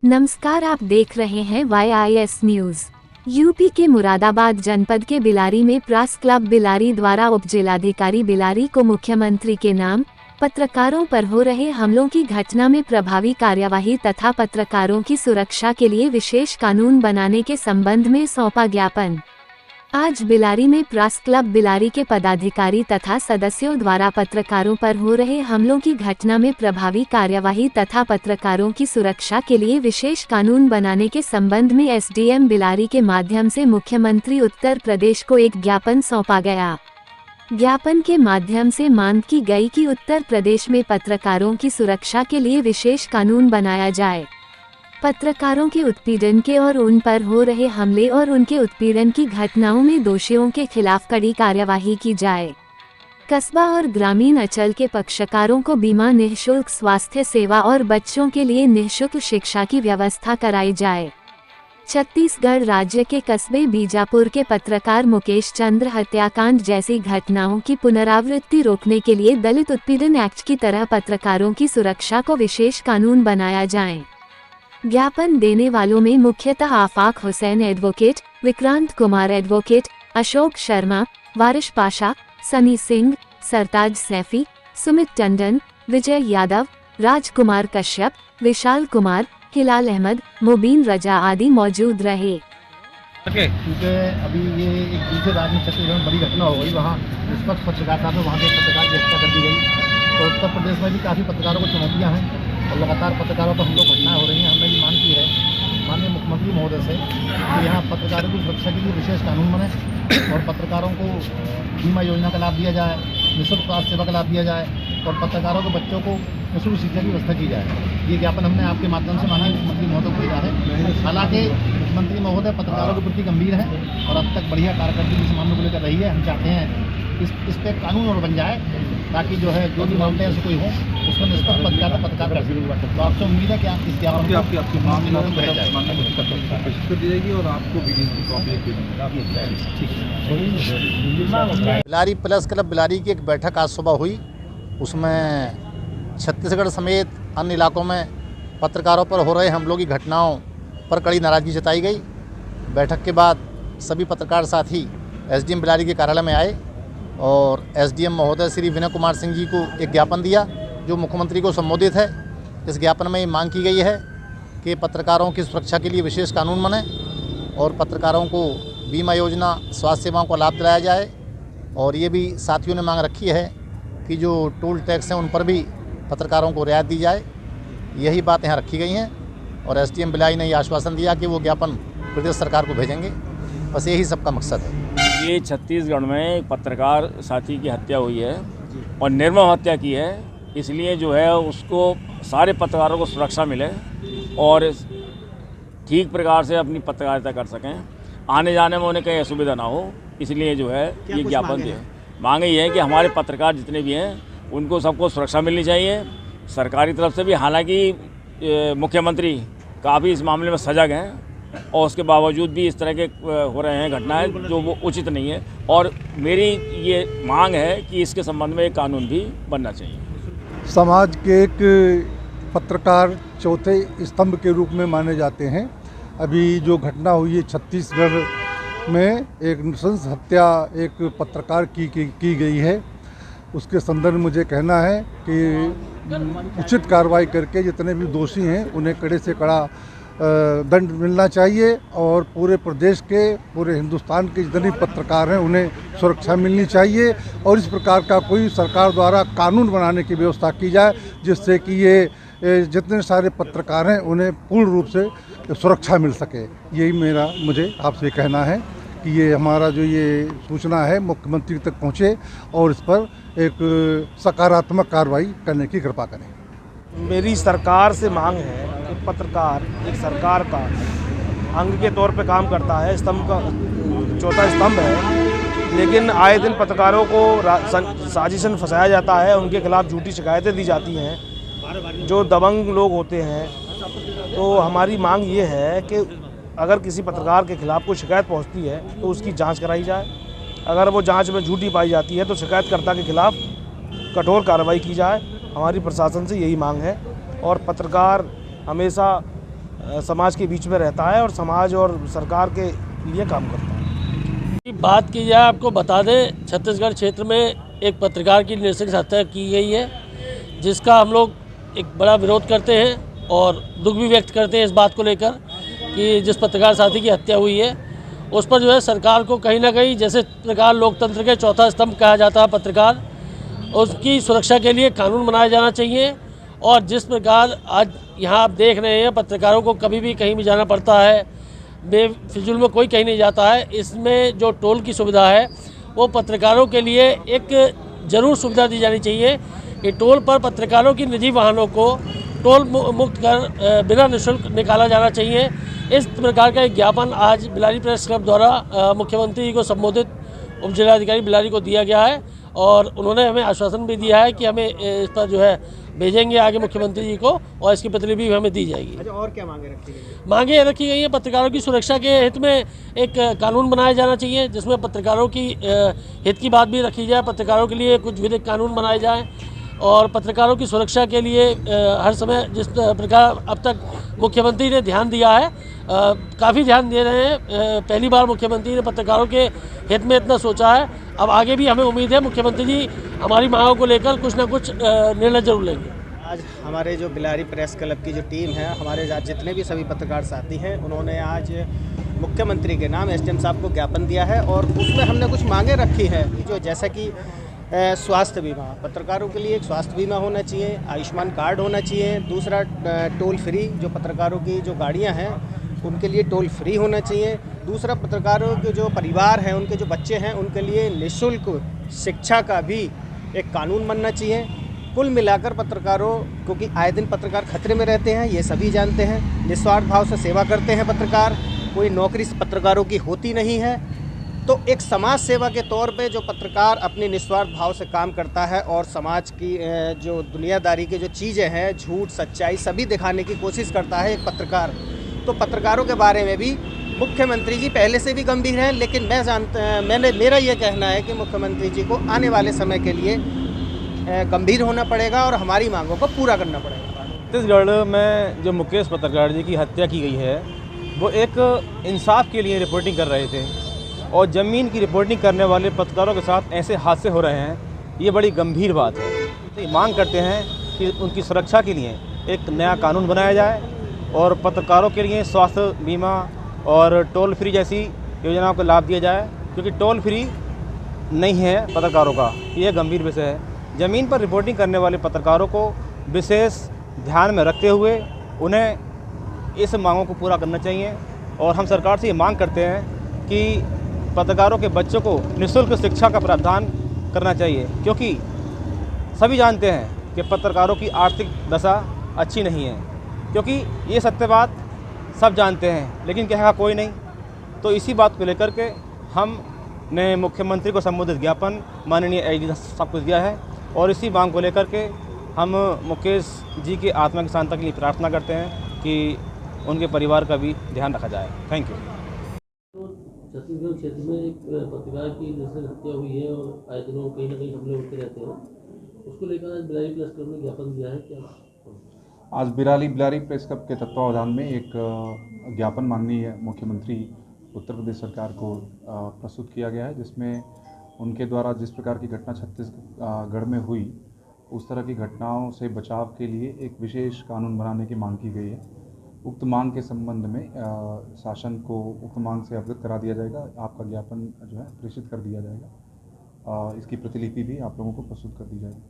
नमस्कार, आप देख रहे हैं YIS न्यूज। यूपी के मुरादाबाद जनपद के बिलारी में प्रेस क्लब बिलारी द्वारा उप जिलाधिकारी बिलारी को मुख्यमंत्री के नाम पत्रकारों पर हो रहे हमलों की घटना में प्रभावी कार्यवाही तथा पत्रकारों की सुरक्षा के लिए विशेष कानून बनाने के संबंध में सौंपा ज्ञापन। आज बिलारी में प्रेस क्लब बिलारी के पदाधिकारी तथा सदस्यों द्वारा पत्रकारों पर हो रहे हमलों की घटना में प्रभावी कार्यवाही तथा पत्रकारों की सुरक्षा के लिए विशेष कानून बनाने के संबंध में SDM बिलारी के माध्यम से मुख्यमंत्री उत्तर प्रदेश को एक ज्ञापन सौंपा गया। ज्ञापन के माध्यम से मांग की गई कि उत्तर प्रदेश में पत्रकारों की सुरक्षा के लिए विशेष कानून बनाया जाए। पत्रकारों के उत्पीड़न के और उन पर हो रहे हमले और उनके उत्पीड़न की घटनाओं में दोषियों के खिलाफ कड़ी कार्यवाही की जाए। कस्बा और ग्रामीण अंचल के पक्षकारों को बीमा, निःशुल्क स्वास्थ्य सेवा और बच्चों के लिए निःशुल्क शिक्षा की व्यवस्था कराई जाए। छत्तीसगढ़ राज्य के कस्बे बीजापुर के पत्रकार मुकेश चंद्र हत्याकांड जैसी घटनाओं की पुनरावृत्ति रोकने के लिए दलित उत्पीड़न एक्ट की तरह पत्रकारों की सुरक्षा को विशेष कानून बनाया जाए। ज्ञापन देने वालों में मुख्यतः आफाक हुसैन एडवोकेट, विक्रांत कुमार एडवोकेट, अशोक शर्मा, वारिश पाशा, सनी सिंह, सरताज सैफी, सुमित टंडन, विजय यादव, राजकुमार कश्यप, विशाल कुमार, हिलाल अहमद, मुबीन रजा आदि मौजूद रहे। क्योंकि अभी ये एक दूसरे राज्य में छत्तीसगढ़ में बड़ी घटना हो गई, वहाँ निष्पक्ष पत्रकारिता में वहाँ के पत्रकार की हत्या कर दी गई। तो उत्तर प्रदेश में भी काफ़ी पत्रकारों को चुनौतियाँ हैं और लगातार पत्रकारों पर हम लोग घटनाएँ हो रही हैं। हमने ये मांग की है माननीय मुख्यमंत्री महोदय से कि यहाँ पत्रकारों की सुरक्षा के लिए विशेष कानून बने और पत्रकारों को बीमा योजना का लाभ दिया जाए, निःशुल्क स्वास्थ्य सेवा का लाभ दिया जाए और पत्रकारों के बच्चों को निःशुल्क शिक्षा की व्यवस्था की जाए। ये ज्ञापन हमने आपके माध्यम से माननीय मुख्यमंत्री महोदय को भेजा है। हालांकि मुख्यमंत्री महोदय पत्रकारों के प्रति गंभीर हैं और अब तक बढ़िया कार्यकर्ता इस मामले को लेकर रही है। हम चाहते हैं इस पर कानून और बन जाए ताकि जो है जो भी मामले ऐसे कोई हो उसमें निष्पक्ष पत्रकार कर सकें। तो आपसे उम्मीद है कि आप इस ज्ञापन को आपकी मामले में भेजा जाए और आपको बिलारी प्रेस क्लब बिलारी की एक बैठक आज सुबह हुई। उसमें छत्तीसगढ़ समेत अन्य इलाकों में पत्रकारों पर हो रहे हमलों की घटनाओं पर कड़ी नाराज़गी जताई गई। बैठक के बाद सभी पत्रकार साथी SDM बिलारी के कार्यालय में आए और SDM महोदय श्री विनय कुमार सिंह जी को एक ज्ञापन दिया जो मुख्यमंत्री को संबोधित है। इस ज्ञापन में ये मांग की गई है कि पत्रकारों की सुरक्षा के लिए विशेष कानून बने और पत्रकारों को बीमा योजना, स्वास्थ्य सेवाओं का लाभ दिलाया जाए। और ये भी साथियों ने मांग रखी है कि जो टोल टैक्स हैं उन पर भी पत्रकारों को रियायत दी जाए। यही बात यहाँ रखी गई हैं और SDM बिलारी ने ये आश्वासन दिया कि वो ज्ञापन प्रदेश सरकार को भेजेंगे। बस यही सबका मकसद है। ये छत्तीसगढ़ में एक पत्रकार साथी की हत्या हुई है और निर्मम हत्या की है, इसलिए जो है उसको सारे पत्रकारों को सुरक्षा मिले और ठीक प्रकार से अपनी पत्रकारिता कर सकें, आने जाने में उन्हें कहीं असुविधा ना हो। इसलिए जो है ये ज्ञापन दिया। मांग ये है कि हमारे पत्रकार जितने भी हैं उनको सबको सुरक्षा मिलनी चाहिए सरकारी तरफ से भी। हालांकि मुख्यमंत्री काफ़ी इस मामले में सजग हैं और उसके बावजूद भी इस तरह के हो रहे हैं घटनाएं जो वो उचित नहीं है। और मेरी ये मांग है कि इसके संबंध में एक कानून भी बनना चाहिए। समाज के एक पत्रकार चौथे स्तंभ के रूप में माने जाते हैं। अभी जो घटना हुई है छत्तीसगढ़ में, एक नृशंस हत्या एक पत्रकार की गई है, उसके संदर्भ में मुझे कहना है कि उचित कार्रवाई करके जितने भी दोषी हैं उन्हें कड़े से कड़ा दंड मिलना चाहिए और पूरे प्रदेश के, पूरे हिंदुस्तान के जितने पत्रकार हैं उन्हें सुरक्षा मिलनी चाहिए और इस प्रकार का कोई सरकार द्वारा कानून बनाने की व्यवस्था की जाए जिससे कि ये जितने सारे पत्रकार हैं उन्हें पूर्ण रूप से सुरक्षा मिल सके। यही मुझे आपसे कहना है कि ये हमारा जो ये सूचना है मुख्यमंत्री तक पहुँचे और इस पर एक सकारात्मक कार्रवाई करने की कृपा करें। मेरी सरकार से मांग है कि पत्रकार एक सरकार का अंग के तौर पे काम करता है, स्तंभ का चौथा स्तंभ है, लेकिन आए दिन पत्रकारों को साजिशन फंसाया जाता है, उनके खिलाफ झूठी शिकायतें दी जाती हैं जो दबंग लोग होते हैं। तो हमारी मांग ये है कि अगर किसी पत्रकार के खिलाफ कोई शिकायत पहुंचती है तो उसकी जांच कराई जाए। अगर वो जांच में झूठी पाई जाती है तो शिकायतकर्ता के खिलाफ कठोर कार्रवाई की जाए। हमारी प्रशासन से यही मांग है और पत्रकार हमेशा समाज के बीच में रहता है और समाज और सरकार के लिए काम करता है। बात की जाए, आपको बता दें, छत्तीसगढ़ क्षेत्र में एक पत्रकार की नृशंस हत्या की गई है, जिसका हम लोग एक बड़ा विरोध करते हैं और दुख भी व्यक्त करते हैं इस बात को लेकर कि जिस पत्रकार साथी की हत्या हुई है उस पर जो है सरकार को कहीं ना कहीं, जैसे प्रकार लोकतंत्र के चौथा स्तंभ कहा जाता है पत्रकार, उसकी सुरक्षा के लिए कानून बनाया जाना चाहिए। और जिस प्रकार आज यहाँ आप देख रहे हैं, पत्रकारों को कभी भी कहीं भी जाना पड़ता है, बेफिजुल में कोई कहीं नहीं जाता है। इसमें जो टोल की सुविधा है वो पत्रकारों के लिए एक ज़रूर सुविधा दी जानी चाहिए कि टोल पर पत्रकारों की निजी वाहनों को टोल मुक्त कर बिना निःशुल्क निकाला जाना चाहिए। इस प्रकार का एक ज्ञापन आज बिलारी प्रेस क्लब द्वारा मुख्यमंत्री जी को संबोधित उप जिलाधिकारी बिलारी को दिया गया है और उन्होंने हमें आश्वासन भी दिया है कि हमें इस पर जो है भेजेंगे आगे मुख्यमंत्री जी को और इसकी प्रतिलिपि भी हमें दी जाएगी। अच्छा, और क्या मांगे रखी गई? मांगे रखी गई है, पत्रकारों की सुरक्षा के हित में एक कानून बनाया जाना चाहिए जिसमें पत्रकारों की हित की बात भी रखी जाए, पत्रकारों के लिए कुछ विधिक कानून बनाए जाएँ और पत्रकारों की सुरक्षा के लिए हर समय जिस प्रकार अब तक मुख्यमंत्री ने ध्यान दिया है, काफ़ी ध्यान दे रहे हैं। पहली बार मुख्यमंत्री ने पत्रकारों के हित में इतना सोचा है। अब आगे भी हमें उम्मीद है मुख्यमंत्री जी हमारी मांगों को लेकर कुछ ना कुछ निर्णय जरूर लेंगे। आज हमारे जो बिलारी प्रेस क्लब की जो टीम है, हमारे जितने भी सभी पत्रकार साथी हैं, उन्होंने आज मुख्यमंत्री के नाम एसडीएम साहब को ज्ञापन दिया है और उसमें हमने कुछ मांगे रखी है, जो जैसा कि स्वास्थ्य बीमा, पत्रकारों के लिए एक स्वास्थ्य बीमा होना चाहिए, आयुष्मान कार्ड होना चाहिए। दूसरा, टोल फ्री, जो पत्रकारों की जो गाड़ियां हैं उनके लिए टोल फ्री होना चाहिए। दूसरा, पत्रकारों के जो परिवार हैं, उनके जो बच्चे हैं, उनके लिए निःशुल्क शिक्षा का भी एक कानून बनना चाहिए। कुल मिलाकर पत्रकारों, क्योंकि आए दिन पत्रकार खतरे में रहते हैं, ये सभी जानते हैं, निस्वार्थ भाव से सेवा करते हैं पत्रकार, कोई नौकरी पत्रकारों की होती नहीं है। तो एक समाज सेवा के तौर पे जो पत्रकार अपने निस्वार्थ भाव से काम करता है और समाज की जो दुनियादारी की जो चीज़ें हैं, झूठ सच्चाई सभी दिखाने की कोशिश करता है एक पत्रकार। तो पत्रकारों के बारे में भी मुख्यमंत्री जी पहले से भी गंभीर हैं, लेकिन मेरा ये कहना है कि मुख्यमंत्री जी को आने वाले समय के लिए गंभीर होना पड़ेगा और हमारी मांगों को पूरा करना पड़ेगा। छत्तीसगढ़ में जो मुकेश पत्रकार जी की हत्या की गई है, वो एक इंसाफ के लिए रिपोर्टिंग कर रहे थे और ज़मीन की रिपोर्टिंग करने वाले पत्रकारों के साथ ऐसे हादसे हो रहे हैं, ये बड़ी गंभीर बात है। तो मांग करते हैं कि उनकी सुरक्षा के लिए एक नया कानून बनाया जाए और पत्रकारों के लिए स्वास्थ्य बीमा और टोल फ्री जैसी योजनाओं का लाभ दिया जाए, क्योंकि टोल फ्री नहीं है पत्रकारों का, ये गंभीर विषय है। ज़मीन पर रिपोर्टिंग करने वाले पत्रकारों को विशेष ध्यान में रखते हुए उन्हें इस मांगों को पूरा करना चाहिए और हम सरकार से ये मांग करते हैं कि पत्रकारों के बच्चों को निःशुल्क शिक्षा का प्रावधान करना चाहिए, क्योंकि सभी जानते हैं कि पत्रकारों की आर्थिक दशा अच्छी नहीं है, क्योंकि ये सत्य बात सब जानते हैं, लेकिन कहेगा कोई नहीं। तो इसी बात को लेकर के हमने मुख्यमंत्री को संबोधित ज्ञापन माननीय एसडीएम साहब को दिया है और इसी मांग को लेकर के हम मुकेश जी की आत्मा की शांति के लिए प्रार्थना करते हैं कि उनके परिवार का भी ध्यान रखा जाए। Thank you. छत्तीसगढ़ क्षेत्र में एक पत्रकार की नृशंस हत्या हुई है और आए दिनों कहीं ना कहीं हमले होते रहते हैं, उसको लेकर आज बिलारी प्रेस क्लब ने ज्ञापन दिया है। क्या आज बिलारी प्रेस क्लब के तत्वावधान में एक ज्ञापन माननीय मुख्यमंत्री उत्तर प्रदेश सरकार को प्रस्तुत किया गया है, जिसमें उनके द्वारा जिस प्रकार की घटना छत्तीसगढ़ में हुई, उस तरह की घटनाओं से बचाव के लिए एक विशेष कानून बनाने की मांग की गई है। उक्त मांग के संबंध में शासन को उक्त मांग से अवगत करा दिया जाएगा। आपका ज्ञापन जो है प्रेषित कर दिया जाएगा। इसकी प्रतिलिपि भी आप लोगों को प्रस्तुत कर दी जाएगी।